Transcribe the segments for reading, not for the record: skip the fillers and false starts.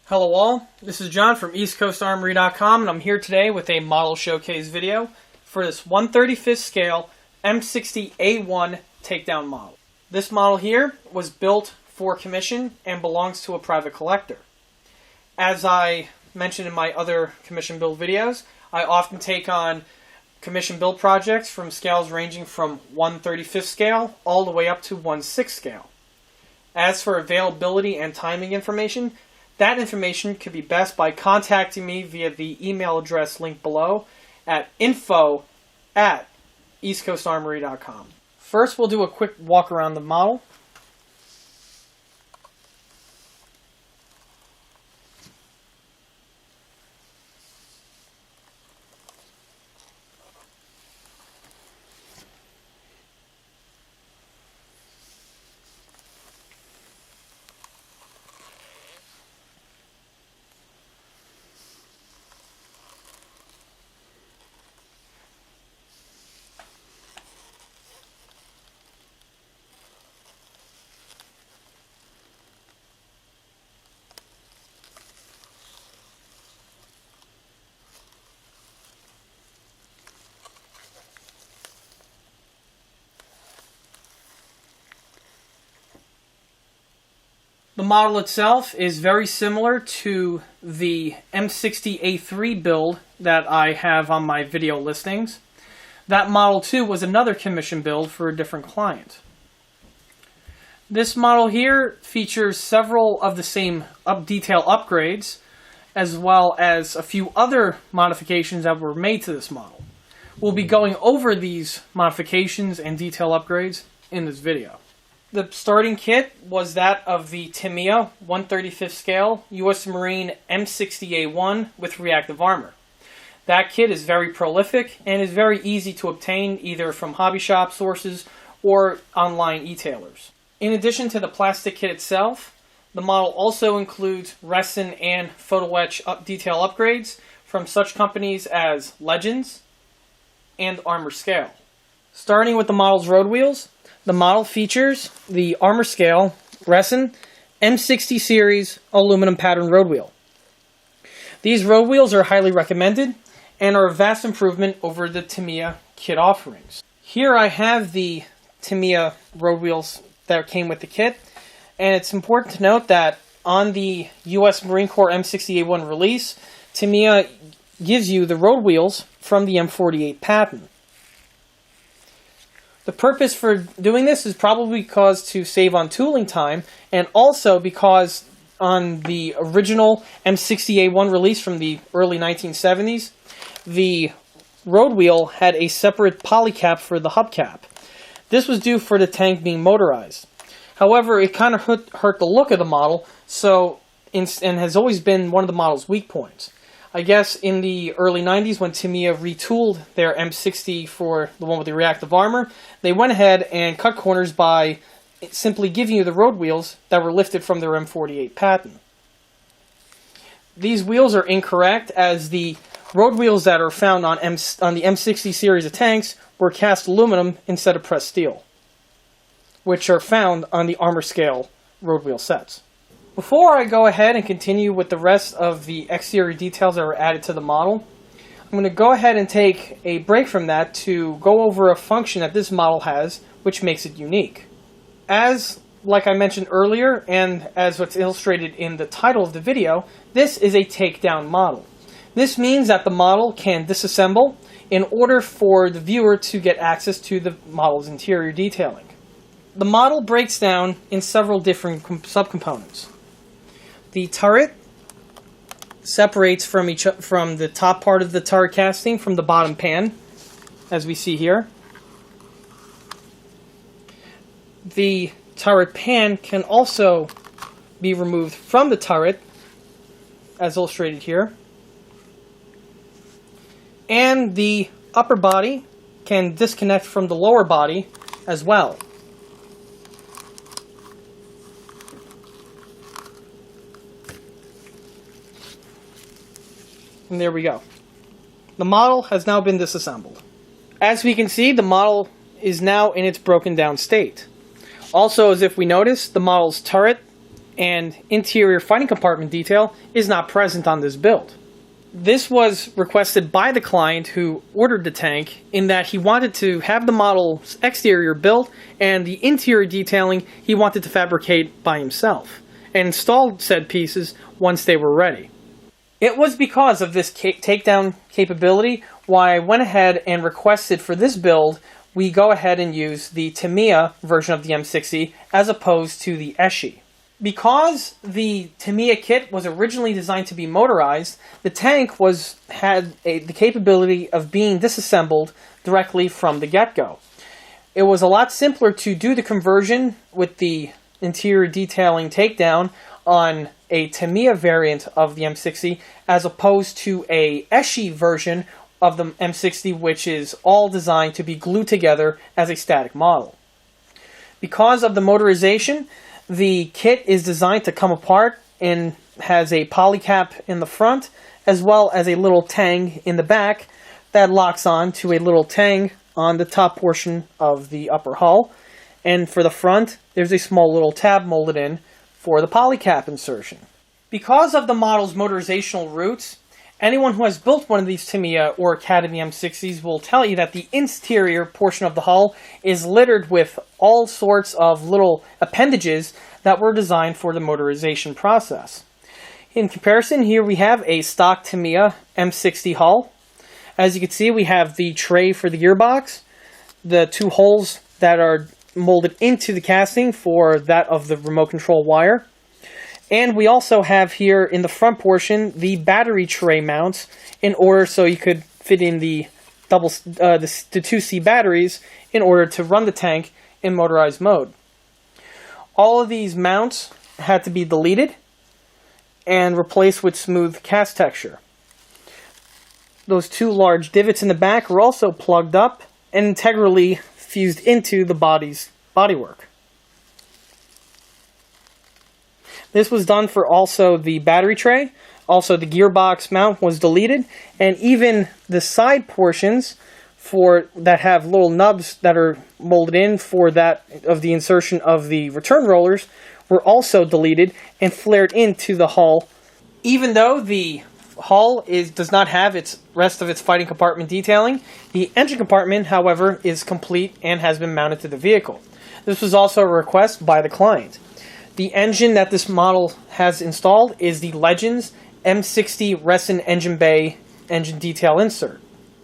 Hello all, this is John from EastCoastArmory.com, and I'm here today with a model showcase video for this 1/35th scale M60A1 Takedown model. This model here was built for commission and belongs to a private collector. As I mentioned in my other commission build videos, I often take on commission build projects from scales ranging from 1/35th scale all the way up to 1/6 scale. As for availability and timing information, that information could be best by contacting me via the email address linked below at info@eastcoastarmory.com. First, we'll do a quick walk around the model. The model itself is very similar to the M60A3 build that I have on my video listings. That model too was another commission build for a different client. This model here features several of the same detail upgrades, as well as a few other modifications that were made to this model. We'll be going over these modifications and detail upgrades in this video. The starting kit was that of the Tamiya 1/35th scale U.S. Marine M60A1 with reactive armor. That kit is very prolific and is very easy to obtain either from hobby shop sources or online e-tailers. In addition to the plastic kit itself, the model also includes resin and photo etch detail upgrades from such companies as Legends and Armor Scale. Starting with the model's road wheels, the model features the Armor Scale resin M60 series aluminum pattern road wheel. These road wheels are highly recommended and are a vast improvement over the Tamiya kit offerings. Here I have the Tamiya road wheels that came with the kit, and it's important to note that on the U.S. Marine Corps M60A1 release, Tamiya gives you the road wheels from the M48 patent. The purpose for doing this is probably because to save on tooling time, and also because on the original M60A1 release from the early 1970s, the road wheel had a separate polycap for the hubcap. This was due for the tank being motorized. However, it kind of hurt the look of the model, and has always been one of the model's weak points. I guess in the early 90s, when Tamiya retooled their M60 for the one with the reactive armor, they went ahead and cut corners by simply giving you the road wheels that were lifted from their M48 patent. These wheels are incorrect, as the road wheels that are found on the M60 series of tanks were cast aluminum instead of pressed steel, which are found on the Armor Scale road wheel sets. Before I go ahead and continue with the rest of the exterior details that were added to the model, I'm going to go ahead and take a break from that to go over a function that this model has, which makes it unique. Like I mentioned earlier, and as what's illustrated in the title of the video, this is a takedown model. This means that the model can disassemble in order for the viewer to get access to the model's interior detailing. The model breaks down in several different subcomponents. The turret separates from the top part of the turret casting from the bottom pan, as we see here. The turret pan can also be removed from the turret, as illustrated here. And the upper body can disconnect from the lower body as well. And there we go. The model has now been disassembled. As we can see, the model is now in its broken down state. Also, as if we notice, the model's turret and interior fighting compartment detail is not present on this build. This was requested by the client who ordered the tank, in that he wanted to have the model's exterior built and the interior detailing he wanted to fabricate by himself and install said pieces once they were ready. It was because of this takedown capability why I went ahead and requested for this build we go ahead and use the Tamiya version of the M60 as opposed to the Eshi. Because the Tamiya kit was originally designed to be motorized, the tank had the capability of being disassembled directly from the get-go. It was a lot simpler to do the conversion with the interior detailing takedown on a Tamiya variant of the M60 as opposed to a Eshi version of the M60, which is all designed to be glued together as a static model. Because of the motorization, the kit is designed to come apart and has a polycap in the front as well as a little tang in the back that locks on to a little tang on the top portion of the upper hull. And for the front, there's a small little tab molded in for the polycap insertion. Because of the model's motorizational roots, anyone who has built one of these Tamiya or Academy M60s will tell you that the interior portion of the hull is littered with all sorts of little appendages that were designed for the motorization process. In comparison, here we have a stock Tamiya M60 hull. As you can see, we have the tray for the gearbox, the two holes that are molded into the casting for that of the remote control wire. And we also have here in the front portion the battery tray mounts in order so you could fit in the 2C batteries in order to run the tank in motorized mode. All of these mounts had to be deleted and replaced with smooth cast texture. Those two large divots in the back were also plugged up and integrally fused into the body's bodywork. This was done for also the battery tray. Also, the gearbox mount was deleted, and even the side portions that have little nubs that are molded in for that of the insertion of the return rollers were also deleted and flared into the hull. Even though the hull does not have its rest of its fighting compartment detailing, the engine compartment, however, is complete and has been mounted to the vehicle. This was also a request by the client. The engine that this model has installed is the Legends M60 Resin Engine Bay engine detail insert.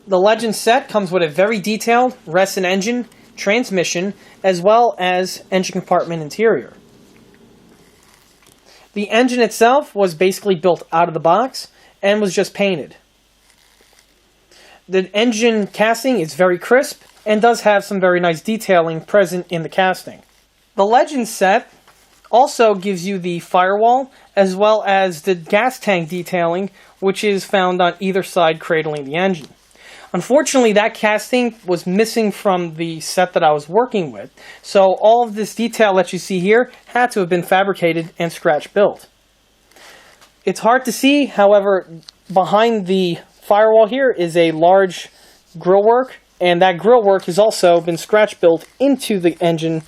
The Legends set comes with a very detailed Resin engine, transmission, as well as engine compartment interior. The engine itself was basically built out of the box and was just painted. The engine casting is very crisp and does have some very nice detailing present in the casting. The Legends set also gives you the firewall as well as the gas tank detailing, which is found on either side cradling the engine. Unfortunately, that casting was missing from the set that I was working with, so all of this detail that you see here had to have been fabricated and scratch built. It's hard to see, however, behind the firewall here is a large grillwork, and that grillwork has also been scratch built into the engine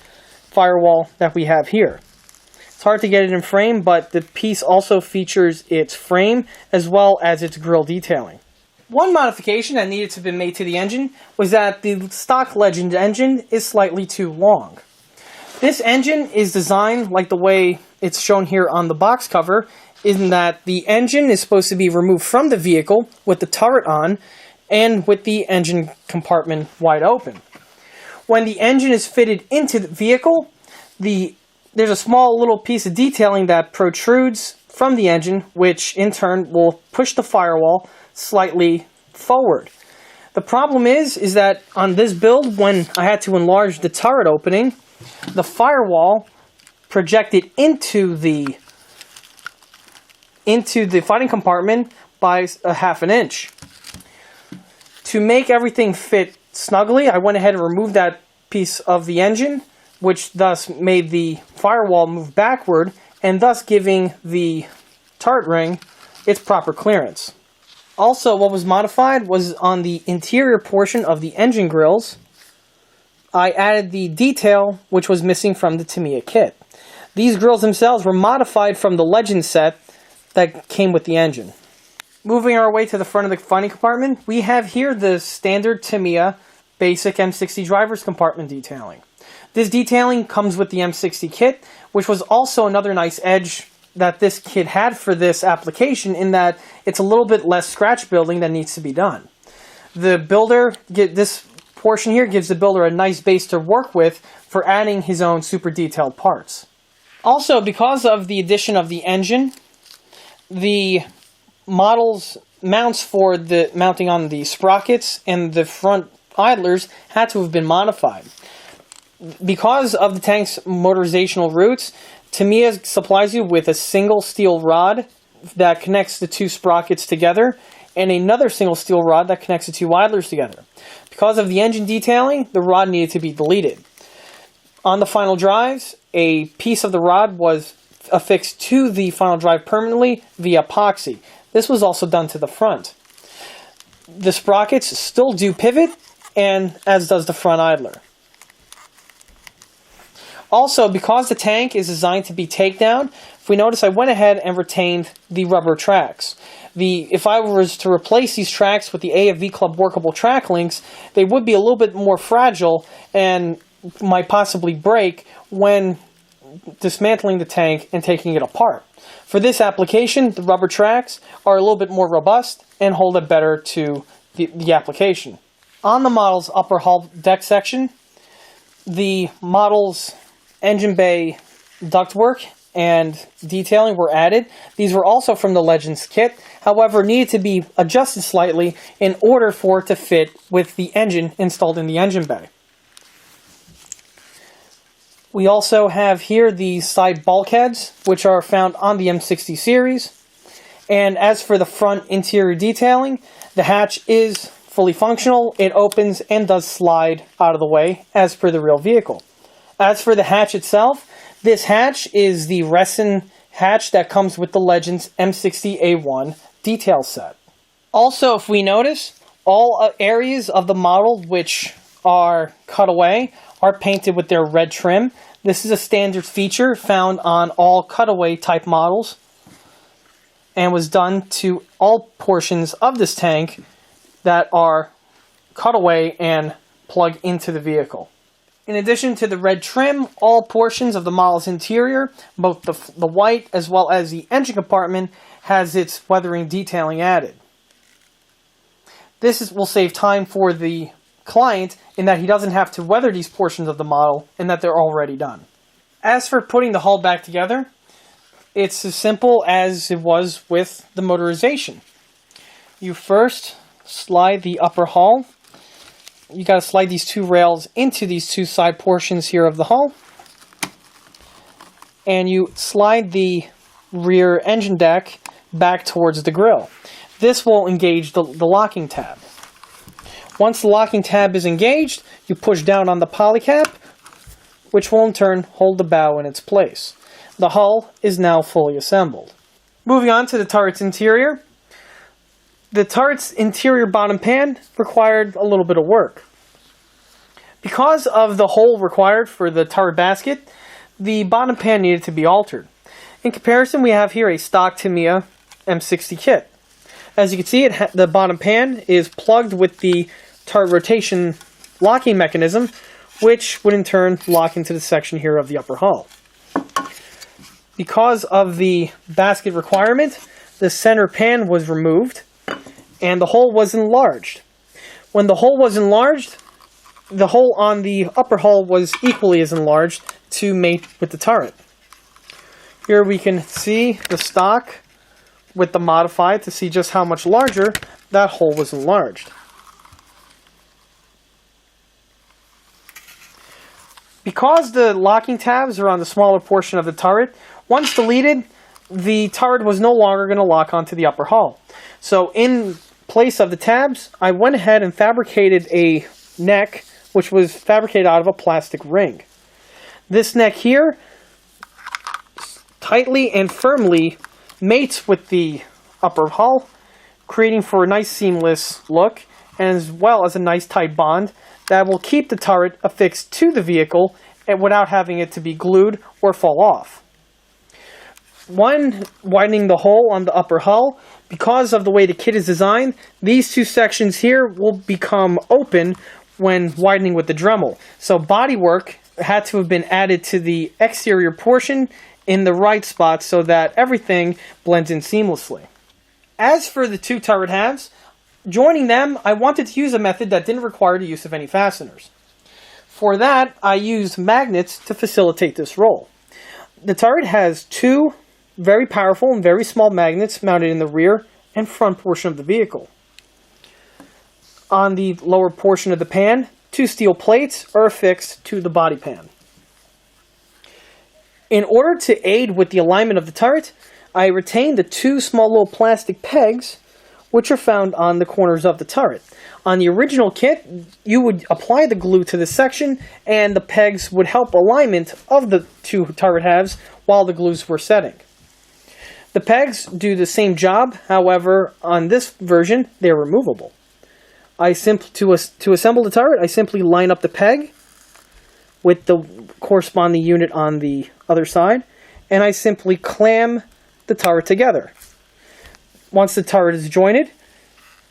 firewall that we have here. It's hard to get it in frame, but the piece also features its frame as well as its grille detailing. One modification that needed to have been made to the engine was that the stock Legend engine is slightly too long. This engine is designed like the way it's shown here on the box cover, in that the engine is supposed to be removed from the vehicle with the turret on and with the engine compartment wide open. When the engine is fitted into the vehicle, there's a small little piece of detailing that protrudes from the engine, which in turn will push the firewall slightly forward. The problem is that on this build, when I had to enlarge the turret opening, the firewall projected into the fighting compartment by a half an inch. To make everything fit snugly, I went ahead and removed that piece of the engine, which thus made the firewall move backward, and thus giving the turret ring its proper clearance. Also, what was modified was on the interior portion of the engine grills, I added the detail which was missing from the Tamiya kit. These grills themselves were modified from the Legend set that came with the engine. Moving our way to the front of the funny compartment, we have here the standard Tamiya basic M60 driver's compartment detailing. This detailing comes with the M60 kit, which was also another nice edge that this kit had for this application, in that it's a little bit less scratch building that needs to be done. The builder, this portion here gives the builder a nice base to work with for adding his own super detailed parts. Also, because of the addition of the engine, the model's mounts for the mounting on the sprockets and the front idlers had to have been modified. Because of the tank's motorizational roots, Tamiya supplies you with a single steel rod that connects the two sprockets together and another single steel rod that connects the two idlers together. Because of the engine detailing, the rod needed to be deleted. On the final drives, a piece of the rod was affixed to the final drive permanently via epoxy. This was also done to the front. The sprockets still do pivot, and as does the front idler. Also, because the tank is designed to be takedown, if we notice, I went ahead and retained the rubber tracks. If I was to replace these tracks with the AFV Club workable track links, they would be a little bit more fragile and might possibly break when dismantling the tank and taking it apart. For this application, the rubber tracks are a little bit more robust and hold it better to the application. On the model's upper hull deck section, the model's engine bay ductwork and detailing were added. These were also from the Legends kit, however needed to be adjusted slightly in order for it to fit with the engine installed in the engine bay. We also have here the side bulkheads, which are found on the M60 series. And as for the front interior detailing, the hatch is fully functional. It opens and does slide out of the way as per the real vehicle. As for the hatch itself, this hatch is the resin hatch that comes with the Legends M60A1 detail set. Also, if we notice, all areas of the model which are cut away are painted with their red trim. This is a standard feature found on all cutaway type models and was done to all portions of this tank that are cut away and plug into the vehicle. In addition to the red trim, all portions of the model's interior, both the white as well as the engine compartment, has its weathering detailing added. This will save time for the client in that he doesn't have to weather these portions of the model and that they're already done. As for putting the hull back together, it's as simple as it was with the motorization. You first slide the upper hull. You got to slide these two rails into these two side portions here of the hull. And you slide the rear engine deck back towards the grille. This will engage the locking tab. Once the locking tab is engaged, you push down on the polycap, which will in turn hold the bow in its place. The hull is now fully assembled. Moving on to the turret's interior. The turret's interior bottom pan required a little bit of work. Because of the hole required for the turret basket, the bottom pan needed to be altered. In comparison, we have here a stock Tamiya M60 kit. As you can see, the bottom pan is plugged with the turret rotation locking mechanism, which would in turn lock into the section here of the upper hull. Because of the basket requirement, the center pan was removed and the hole was enlarged. When the hole was enlarged, the hole on the upper hull was equally as enlarged to mate with the turret. Here we can see the stock with the modified to see just how much larger that hole was enlarged. Because the locking tabs are on the smaller portion of the turret, once deleted, the turret was no longer going to lock onto the upper hull. So in place of the tabs, I went ahead and fabricated a neck, which was fabricated out of a plastic ring. This neck here tightly and firmly mates with the upper hull, creating for a nice seamless look, and as well as a nice tight bond that will keep the turret affixed to the vehicle and without having it to be glued or fall off. When widening the hole on the upper hull, because of the way the kit is designed, these two sections here will become open when widening with the Dremel. So bodywork had to have been added to the exterior portion in the right spot so that everything blends in seamlessly. As for the two turret halves, joining them, I wanted to use a method that didn't require the use of any fasteners. For that, I used magnets to facilitate this role. The turret has two very powerful and very small magnets mounted in the rear and front portion of the vehicle. On the lower portion of the pan, two steel plates are affixed to the body pan. In order to aid with the alignment of the turret, I retained the two small little plastic pegs which are found on the corners of the turret. On the original kit, you would apply the glue to this section and the pegs would help alignment of the two turret halves while the glues were setting. The pegs do the same job, however, on this version, they're removable. To assemble the turret, I simply line up the peg with the corresponding unit on the other side, and I simply clam the turret together. Once the turret is jointed,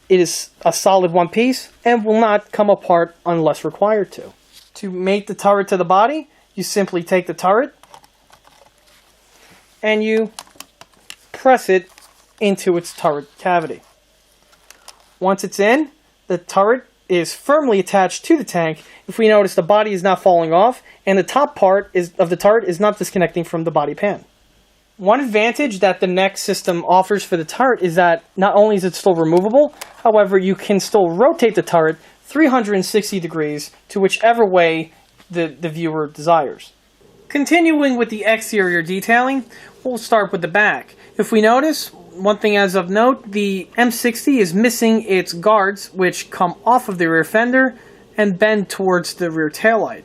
it is a solid one piece and will not come apart unless required to. To mate the turret to the body, you simply take the turret and you press it into its turret cavity. Once it's in, the turret is firmly attached to the tank. If we notice, the body is not falling off and the top part of the turret is not disconnecting from the body pan. One advantage that the neck system offers for the turret is that not only is it still removable, however, you can still rotate the turret 360 degrees to whichever way the viewer desires. Continuing with the exterior detailing, we'll start with the back. If we notice, one thing as of note, the M60 is missing its guards, which come off of the rear fender and bend towards the rear taillight.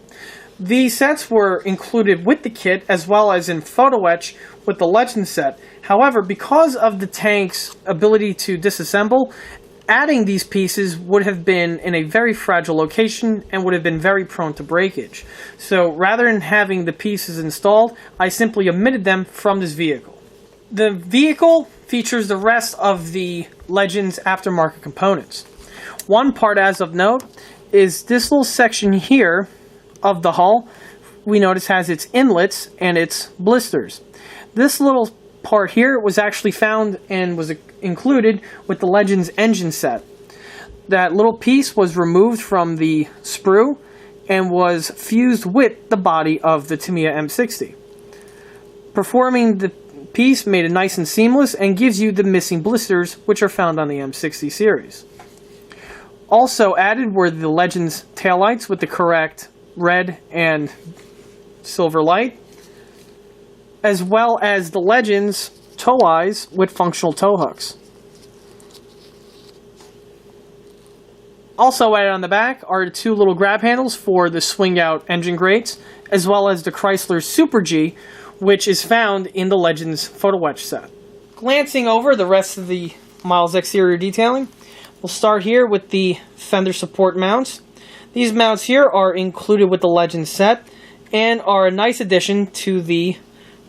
These sets were included with the kit as well as in photo etch with the Legend set. However, because of the tank's ability to disassemble, adding these pieces would have been in a very fragile location and would have been very prone to breakage. So rather than having the pieces installed, I simply omitted them from this vehicle. The vehicle features the rest of the Legend's aftermarket components. One part as of note is this little section here of the hull we notice has its inlets and its blisters. This little part here was actually found and was included with the Legend's engine set. That little piece was removed from the sprue and was fused with the body of the Tamiya M60. Performing the piece made it nice and seamless and gives you the missing blisters which are found on the M60 series. Also added were the Legend's taillights with the correct red and silver light, as well as the Legend's tow eyes with functional tow hooks. Also added on the back are the two little grab handles for the swing out engine grates, as well as the Chrysler Super G, which is found in the Legend's photo etch set. Glancing over the rest of the Miles exterior detailing, we'll start here with the fender support mounts. These mounts here are included with the Legend set and are a nice addition to the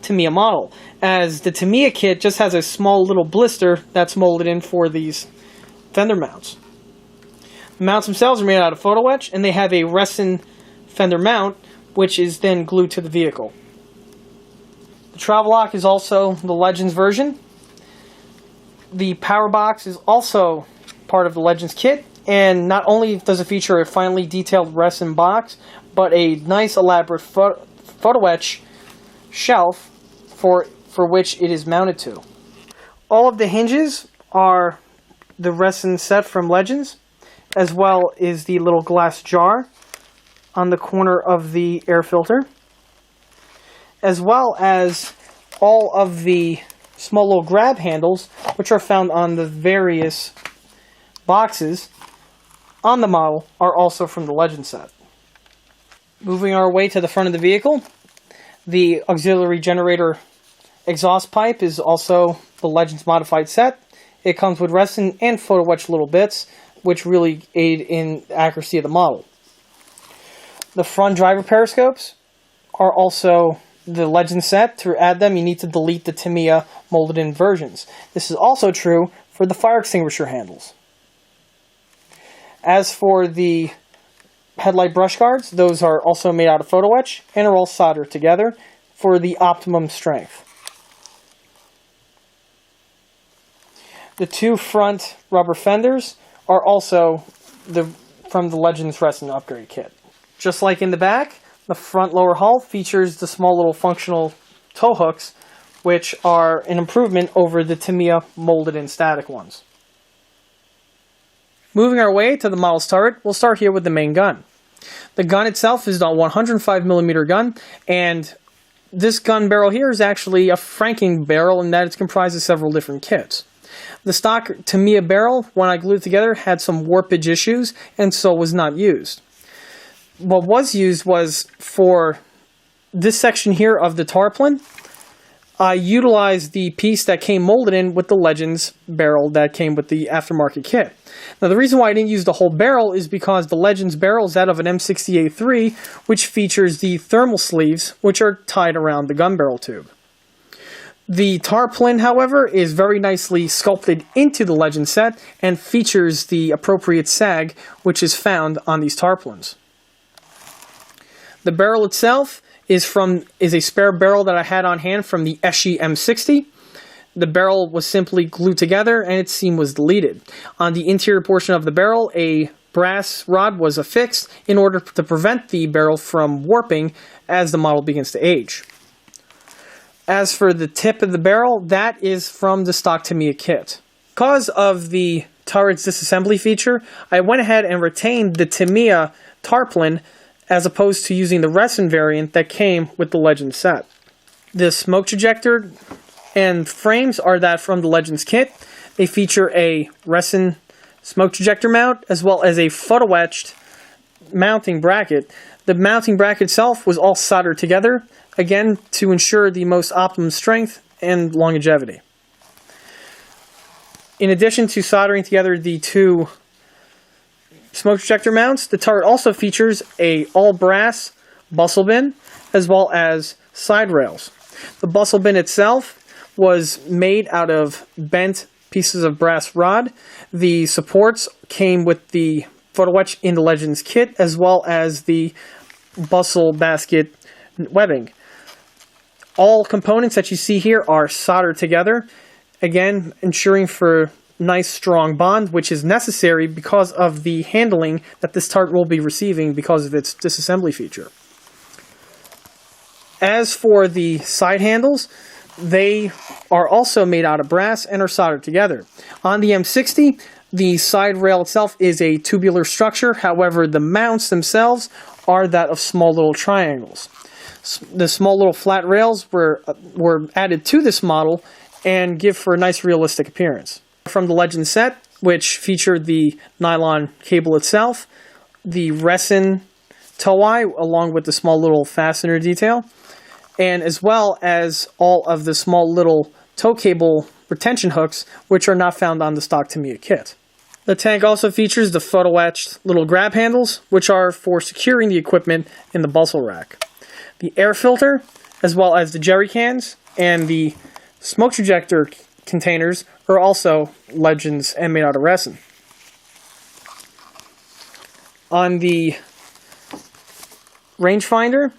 Tamiya model, as the Tamiya kit just has a small little blister that's molded in for these fender mounts. The mounts themselves are made out of photo etch and they have a resin fender mount which is then glued to the vehicle. The travel lock is also the Legend's version. The power box is also part of the Legend's kit, and not only does it feature a finely detailed resin box, but a nice elaborate photo etch shelf for which it is mounted to. All of the hinges are the resin set from Legends, as well as the little glass jar on the corner of the air filter, as well as all of the small little grab handles which are found on the various boxes on the model are also from the Legend set. Moving our way to the front of the vehicle, the auxiliary generator exhaust pipe is also the Legend's modified set. It comes with resin and photo etch little bits which really aid in the accuracy of the model. The front driver periscopes are also the Legend set. To add them, you need to delete the Tamiya molded in versions. This is also true for the fire extinguisher handles. As for the headlight brush guards, those are also made out of photo etch and are all soldered together for the optimum strength. The two front rubber fenders are also from the Legends Resin Upgrade Kit. Just like in the back, the front lower hull features the small little functional tow hooks, which are an improvement over the Tamiya molded in static ones. Moving our way to the model's turret, we'll start here with the main gun. The gun itself is a 105mm gun, and this gun barrel here is actually a franking barrel in that it's comprised of several different kits. The stock Tamiya barrel, when I glued it together, had some warpage issues, and so was not used. What was used was for this section here of the tarpaulin. I utilized the piece that came molded in with the Legends barrel that came with the aftermarket kit. Now, the reason why I didn't use the whole barrel is because the Legends barrel is that of an M60A3, which features the thermal sleeves, which are tied around the gun barrel tube. The tarpaulin, however, is very nicely sculpted into the Legend set and features the appropriate sag, which is found on these tarpaulins. The barrel itself is a spare barrel that I had on hand from the Eschi M60. The barrel was simply glued together and its seam was deleted. On the interior portion of the barrel, a brass rod was affixed in order to prevent the barrel from warping as the model begins to age. As for the tip of the barrel, that is from the stock Tamiya kit. Because of the turret's disassembly feature, I went ahead and retained the Tamiya tarpaulin as opposed to using the resin variant that came with the Legends set. The smoke trajector and frames are that from the Legends kit. They feature a resin smoke trajector mount as well as a photo etched mounting bracket. The mounting bracket itself was all soldered together, again to ensure the most optimum strength and longevity. In addition to soldering together the two smoke trajector mounts, the turret also features a all-brass bustle bin as well as side rails. The bustle bin itself was made out of bent pieces of brass rod. The supports came with the photo etch in the Legends kit as well as the bustle basket webbing. All components that you see here are soldered together, again ensuring for nice strong bond, which is necessary because of the handling that this turret will be receiving because of its disassembly feature. As for the side handles, they are also made out of brass and are soldered together. On the M60, the side rail itself is a tubular structure, however the mounts themselves are that of small little triangles. The small little flat rails were added to this model and give for a nice realistic appearance. From the Legend set, which featured the nylon cable itself, the resin tow eye along with the small little fastener detail, and as well as all of the small little tow cable retention hooks, which are not found on the stock Tamiya kit. The tank also features the photo etched little grab handles, which are for securing the equipment in the bustle rack. The air filter, as well as the jerry cans and the smoke trajector containers are also Legends and made out of resin. On the rangefinder,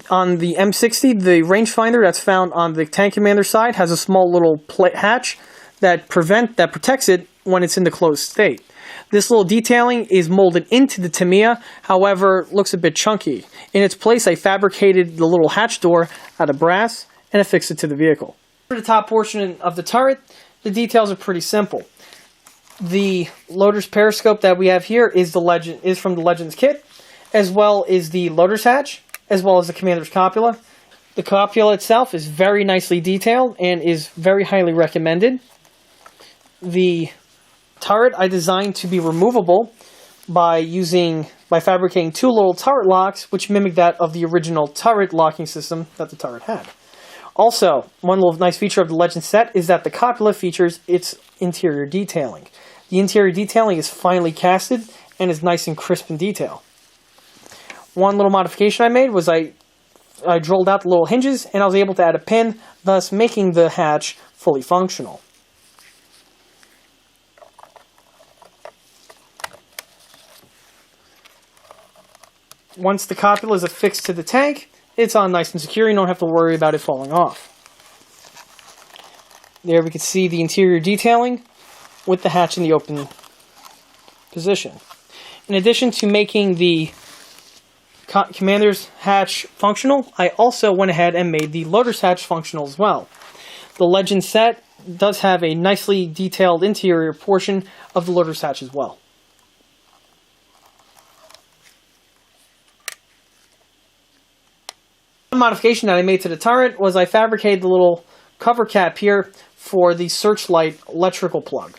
on the M60, the rangefinder that's found on the tank commander side has a small little hatch that protects it when it's in the closed state. This little detailing is molded into the Tamiya, however, looks a bit chunky. In its place, I fabricated the little hatch door out of brass and affixed it to the vehicle. For the top portion of the turret, the details are pretty simple. The loader's periscope that we have here is from the Legends kit, as well as the loader's hatch, as well as the commander's copula. The copula itself is very nicely detailed and is very highly recommended. The turret I designed to be removable by fabricating two little turret locks, which mimic that of the original turret locking system that the turret had. Also, one little nice feature of the Legend set is that the copula features its interior detailing. The interior detailing is finely casted and is nice and crisp in detail. One little modification I made was I I drilled out the little hinges, and I was able to add a pin, thus making the hatch fully functional. Once the copula is affixed to the tank, it's on nice and secure. You don't have to worry about it falling off. There we can see the interior detailing with the hatch in the open position. In addition to making the commander's hatch functional, I also went ahead and made the loader's hatch functional as well. The Legend set does have a nicely detailed interior portion of the loader's hatch as well. One modification that I made to the turret was I fabricated the little cover cap here for the searchlight electrical plug.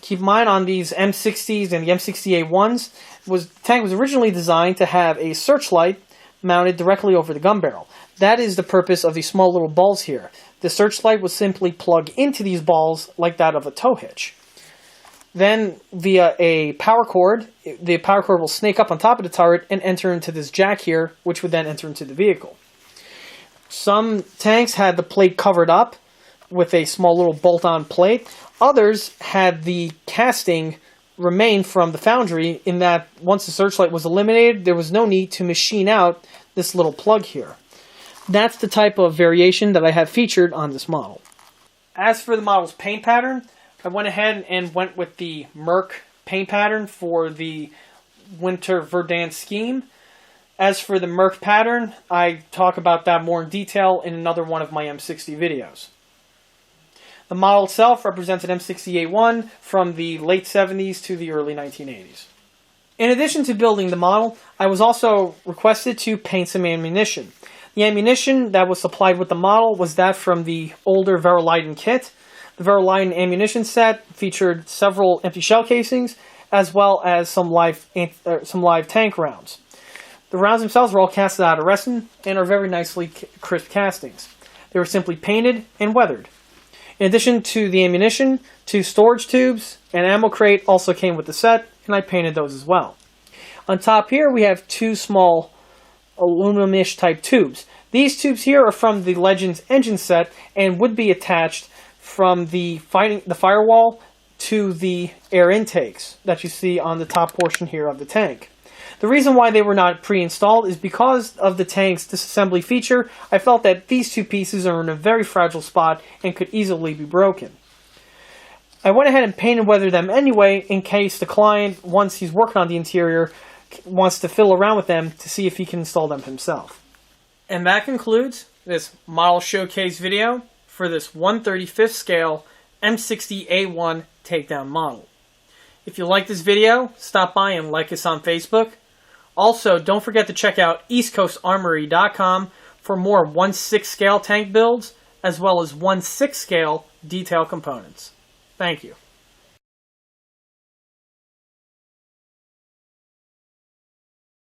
Keep in mind, on these M60s and the M60A1s, the tank was originally designed to have a searchlight mounted directly over the gun barrel. That is the purpose of these small little balls here. The searchlight would simply plug into these balls like that of a tow hitch. Then, via a power cord, the power cord will snake up on top of the turret and enter into this jack here, which would then enter into the vehicle. Some tanks had the plate covered up with a small little bolt-on plate. Others had the casting remain from the foundry, in that once the searchlight was eliminated, there was no need to machine out this little plug here. That's the type of variation that I have featured on this model. As for the model's paint pattern, I went ahead and went with the Merc paint pattern for the Winter Verdant scheme. As for the Merc pattern, I talk about that more in detail in another one of my M60 videos. The model itself represents an M60A1 from the late 70s to the early 1980s. In addition to building the model, I was also requested to paint some ammunition. The ammunition that was supplied with the model was that from the older Veroliden kit. The Veroliden ammunition set featured several empty shell casings, as well as some live tank rounds. The rounds themselves were all casted out of resin and are very nicely crisp castings. They were simply painted and weathered. In addition to the ammunition, 2 storage tubes and ammo crate also came with the set, and I painted those as well. On top here we have 2 small aluminum-ish type tubes. These tubes here are from the Legends engine set and would be attached from the firewall to the air intakes that you see on the top portion here of the tank. The reason why they were not pre-installed is because of the tank's disassembly feature. I felt that these 2 pieces are in a very fragile spot and could easily be broken. I went ahead and paint and weathered them anyway, in case the client, once he's working on the interior, wants to fiddle around with them to see if he can install them himself. And that concludes this model showcase video for this 1/35th scale M60A1 Takedown model. If you like this video, stop by and like us on Facebook. Also, don't forget to check out eastcoastarmory.com for more 1/6 scale tank builds, as well as 1/6 scale detail components. Thank you.